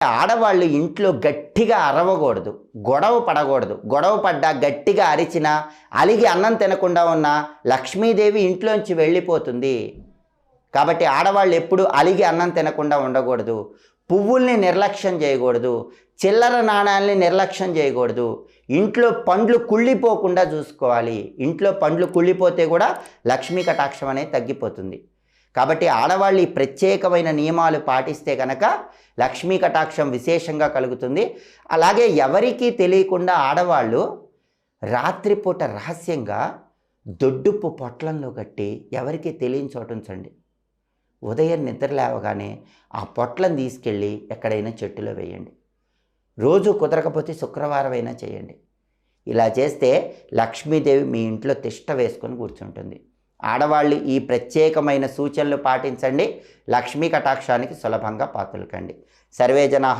ఆడవాళ్ళు ఇంట్లో గట్టిగా అరవకూడదు, గొడవ పడకూడదు. గొడవ పడ్డా గట్టిగా అరిచినా, అలిగి అన్నం తినకుండా ఉన్న లక్ష్మీదేవి ఇంట్లోంచి వెళ్ళిపోతుంది. కాబట్టి ఆడవాళ్ళు ఎప్పుడు అలిగి అన్నం తినకుండా ఉండకూడదు. పువ్వుల్ని నిర్లక్ష్యం చేయకూడదు. చిల్లర నాణాలని నిర్లక్ష్యం చేయకూడదు. ఇంట్లో పండ్లు కుళ్ళిపోకుండా చూసుకోవాలి. ఇంట్లో పండ్లు కుళ్ళిపోతే కూడా లక్ష్మీ కటాక్షం అనేది తగ్గిపోతుంది. కాబట్టి ఆడవాళ్ళు ఈ ప్రత్యేకమైన నియమాలు పాటిస్తే కనుక లక్ష్మీ కటాక్షం విశేషంగా కలుగుతుంది. అలాగే ఎవరికీ తెలియకుండా ఆడవాళ్ళు రాత్రిపూట రహస్యంగా దొడ్డుప్పు పొట్లంలో కట్టి ఎవరికీ తెలియని చోట ఉంచండి. ఉదయం నిద్ర లేవగానే ఆ పొట్లను తీసుకెళ్ళి ఎక్కడైనా చెట్టులో వేయండి. రోజు కుదరకపోతే శుక్రవారం అయినా చేయండి. ఇలా చేస్తే లక్ష్మీదేవి మీ ఇంట్లో తిష్ట వేసుకొని కూర్చుంటుంది. ఆడవాళ్ళు ఈ ప్రత్యేకమైన సూచనలు పాటించండి. లక్ష్మీ కటాక్షానికి సులభంగా పాతులకండి. సర్వే జనా